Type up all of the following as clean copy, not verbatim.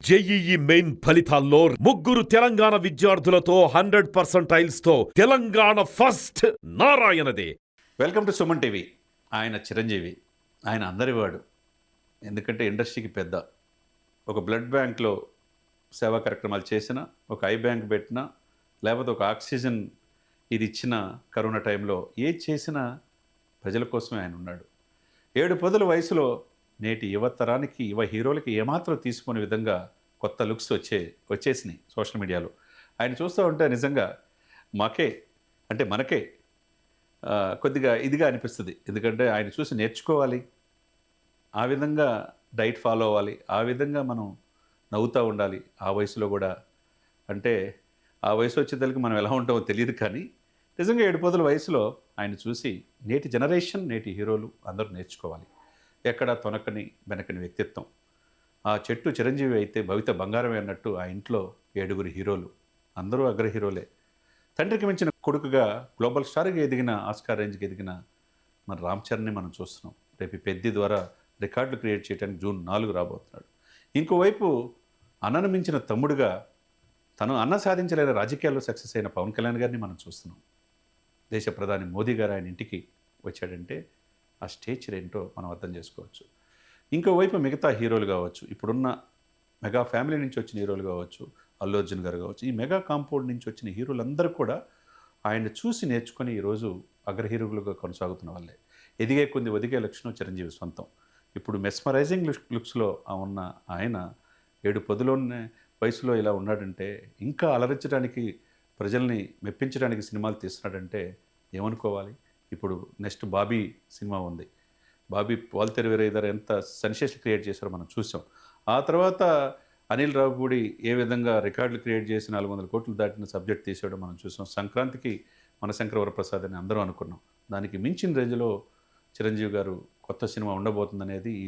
JEE main ఫలితాల్లో ముగ్గురు తెలంగాణ విద్యార్థులతో 100% తెలంగాణ ఫస్ట్ నారాయణదే. Welcome to Suman TV. ఆయన చిరంజీవి, ఆయన అందరివాడు. ఎందుకంటే ఇండస్ట్రీకి పెద్ద. ఒక బ్లడ్ బ్యాంక్లో సేవా కార్యక్రమాలు చేసిన, ఒక ఐ బ్యాంక్ పెట్టినా, లేకపోతే ఒక ఆక్సిజన్ ఇది ఇచ్చిన కరోనా టైంలో ఏది చేసినా ప్రజల కోసమే ఆయన ఉన్నాడు. 7 పదుల వయసులో నేటి యువతరానికి యువ హీరోలకి ఏమాత్రం తీసుకునే విధంగా కొత్త లుక్స్ వచ్చేసినాయి సోషల్ మీడియాలో. ఆయన చూస్తూ ఉంటే నిజంగా మనకే కొద్దిగా ఇదిగా అనిపిస్తుంది. ఎందుకంటే ఆయన చూసి నేర్చుకోవాలి, ఆ విధంగా డైట్ ఫాలో అవ్వాలి, ఆ విధంగా మనం నవ్వుతూ ఉండాలి ఆ వయసులో కూడా. అంటే ఆ వయసు వచ్చేదానికి మనం ఎలా ఉంటామో తెలియదు, కానీ నిజంగా 7 పదుల వయసులో ఆయన చూసి నేటి జనరేషన్, నేటి హీరోలు అందరూ నేర్చుకోవాలి. ఎక్కడ తొనకని బెనకని వ్యక్తిత్వం. ఆ చెట్టు చిరంజీవి అయితే భవిత బంగారమే అన్నట్టు ఆ ఇంట్లో 7 హీరోలు, అందరూ అగ్ర హీరోలే. తండ్రికి మించిన కొడుకుగా గ్లోబల్ స్టార్గా ఎదిగిన, ఆస్కార్ రేంజ్కి ఎదిగిన మన రామ్ చరణ్ని మనం చూస్తున్నాం. రేపు పెద్ది ద్వారా రికార్డులు క్రియేట్ చేయడానికి జూన్ 4 రాబోతున్నాడు. ఇంకోవైపు అన్నను మించిన తమ్ముడుగా తను అన్న సాధించలేని రాజకీయాల్లో సక్సెస్ అయిన పవన్ కళ్యాణ్ గారిని మనం చూస్తున్నాం. దేశ ప్రధాని మోదీ గారు ఆయన ఇంటికి వచ్చాడంటే ఆ స్టేచర్ ఏంటో మనం అర్థం చేసుకోవచ్చు. ఇంకోవైపు మిగతా హీరోలు కావచ్చు, ఇప్పుడున్న మెగా ఫ్యామిలీ నుంచి వచ్చిన హీరోలు కావచ్చు, అల్లు అర్జున్ గారు కావచ్చు, ఈ మెగా కాంపౌండ్ నుంచి వచ్చిన హీరోలందరూ కూడా ఆయన చూసి నేర్చుకొని ఈరోజు అగ్ర హీరోలుగా కొనసాగుతున్న వాళ్ళే. ఎదిగే కొద్ది ఒదిగే లక్షణం చిరంజీవి సొంతం. ఇప్పుడు మెస్మరైజింగ్ లుక్స్లో ఉన్న ఆయన 7 పదులోనే వయసులో ఇలా ఉన్నాడంటే, ఇంకా అలరించడానికి, ప్రజల్ని మెప్పించడానికి సినిమాలు తీస్తున్నాడంటే ఏమనుకోవాలి. ఇప్పుడు నెక్స్ట్ బాబీ సినిమా ఉంది. బాబీ వాల్తెరు వీరయ్య ఎంత సెన్సేషన్ క్రియేట్ చేశారో మనం చూసాం. ఆ తర్వాత అనిల్ రావుపూడి ఏ విధంగా రికార్డులు క్రియేట్ చేసి 400 కోట్లు దాటిన సబ్జెక్ట్ తీసాడో మనం చూసాం. సంక్రాంతికి మనశంకర వరప్రసాద్ అని అందరూ అనుకున్నాం. దానికి మించిన రేంజ్లో చిరంజీవి గారు కొత్త సినిమా ఉండబోతుందనేది ఈ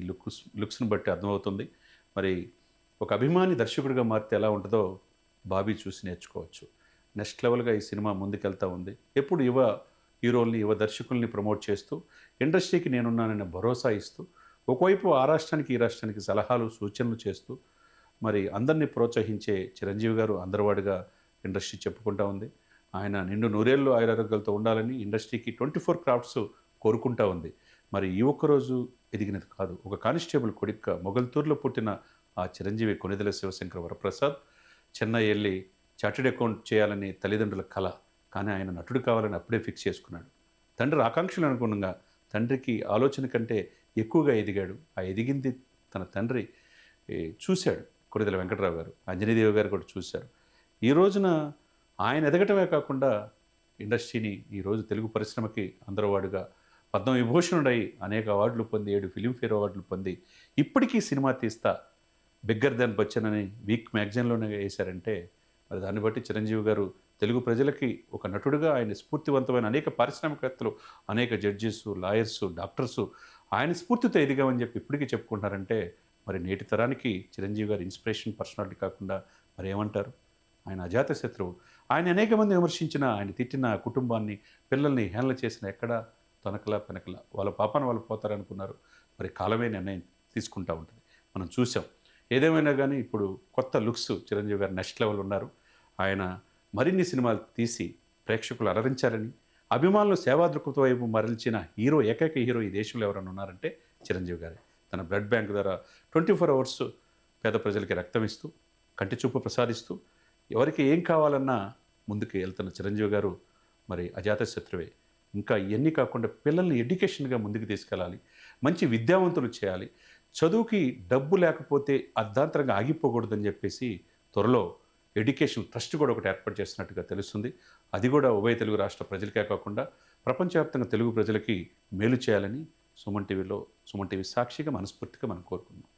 లుక్స్ని బట్టి అర్థమవుతుంది. మరి ఒక అభిమాని దర్శకుడిగా మారితే ఎలా ఉంటుందో బాబీ చూసి నేర్చుకోవచ్చు. నెక్స్ట్ లెవెల్గా ఈ సినిమా ముందుకెళ్తూ ఉంది. ఎప్పుడు యువ హీరోల్ని, యువ దర్శకుల్ని ప్రమోట్ చేస్తూ, ఇండస్ట్రీకి నేనున్నానని భరోసా ఇస్తూ, ఒకవైపు ఆ రాష్ట్రానికి ఈ రాష్ట్రానికి సలహాలు సూచనలు చేస్తూ, మరి అందరినీ ప్రోత్సహించే చిరంజీవి గారు అందరివాడిగా ఇండస్ట్రీ చెప్పుకుంటూ ఉంది. ఆయన నిండు నూరేళ్ళు ఆయురారోగ్యాలతో ఉండాలని ఇండస్ట్రీకి 24 క్రాఫ్ట్స్ కోరుకుంటూ ఉంది. మరి ఈ ఒక్కరోజు ఎదిగినది కాదు. ఒక కానిస్టేబుల్ కొడుక్క మొగల్తూరులో పుట్టిన ఆ చిరంజీవి కొనిదెల శివశంకర వరప్రసాద్ చెన్నై వెళ్ళి చార్టెడ్ అకౌంట్ చేయాలని తల్లిదండ్రుల కల, కానీ ఆయన నటుడు కావాలని అప్పుడే ఫిక్స్ చేసుకున్నాడు. తండ్రి ఆకాంక్షలు అనుగుణంగా తండ్రికి ఆలోచన కంటే ఎక్కువగా ఎదిగాడు. ఆ ఎదిగింది తన తండ్రి చూశాడు. కొనిదెల వెంకటరావు గారు, అంజనీదేవి గారు కూడా చూశారు. ఈ రోజున ఆయన ఎదగటమే కాకుండా ఇండస్ట్రీని ఈరోజు తెలుగు పరిశ్రమకి అందరవాడుగా పద్మవిభూషణుడై అనేక అవార్డులు పొంది, 7 ఫిలింఫేర్ అవార్డులు పొంది, ఇప్పటికీ సినిమా తీస్తా బిగ్గర్ దెన్ బచ్చన్ అని వీక్ మ్యాగజైన్లోనే వేశారంటే, మరి దాన్ని బట్టి చిరంజీవి గారు తెలుగు ప్రజలకి ఒక నటుడుగా ఆయన స్ఫూర్తివంతమైన అనేక పారిశ్రామికవేత్తలు, అనేక జడ్జెస్, లాయర్సు, డాక్టర్సు ఆయన స్ఫూర్తితో ఎదిగామని చెప్పి ఇప్పటికీ చెప్పుకుంటారంటే, మరి నేటి తరానికి చిరంజీవి గారు ఇన్స్పిరేషన్ పర్సనాలిటీ కాకుండా మరి ఏమంటారు? ఆయన అజాత శత్రువు. ఆయన అనేక మంది విమర్శించిన, ఆయన తిట్టిన కుటుంబాన్ని, పిల్లల్ని హేళన చేసిన ఎక్కడా తొనకలా పెనకలా వాళ్ళ పాపాన వాళ్ళు పోతారనుకున్నారు. మరి కాలమే నిర్ణయం తీసుకుంటూ ఉంటుంది. మనం చూసాం. ఏదేమైనా కానీ ఇప్పుడు కొత్త లుక్స్ చిరంజీవి గారు నెక్స్ట్ లెవెల్ ఉన్నారు. ఆయన మరిన్ని సినిమాలు తీసి ప్రేక్షకులు అలరించాలని, అభిమానులు సేవాదృక్పథం వైపు మరల్చిన ఏకైక హీరో ఈ దేశంలో ఎవరైనా ఉన్నారంటే చిరంజీవి గారే. తన బ్లడ్ బ్యాంక్ ద్వారా 24 అవర్స్ పేద ప్రజలకి రక్తం ఇస్తూ, కంటి చూపు ప్రసాదిస్తూ, ఎవరికి ఏం కావాలన్నా ముందుకు వెళ్తున్న చిరంజీవి గారు మరి అజాత శత్రువే. ఇంకా ఇవన్నీ కాకుండా పిల్లల్ని ఎడ్యుకేషన్గా ముందుకు తీసుకెళ్ళాలి, మంచి విద్యావంతులు చేయాలి, చదువుకి డబ్బు లేకపోతే అర్ధాంతరంగా ఆగిపోకూడదని చెప్పేసి త్వరలో ఎడ్యుకేషన్ ట్రస్ట్ కూడా ఒకటి ఏర్పాటు చేస్తున్నట్టుగా తెలుస్తుంది. అది కూడా ఉభయ తెలుగు రాష్ట్ర ప్రజలకే కాకుండా ప్రపంచవ్యాప్తంగా తెలుగు ప్రజలకి మేలు చేయాలని సుమన్ టీవీ సాక్షిగా మనస్ఫూర్తిగా మనం కోరుకుందాం.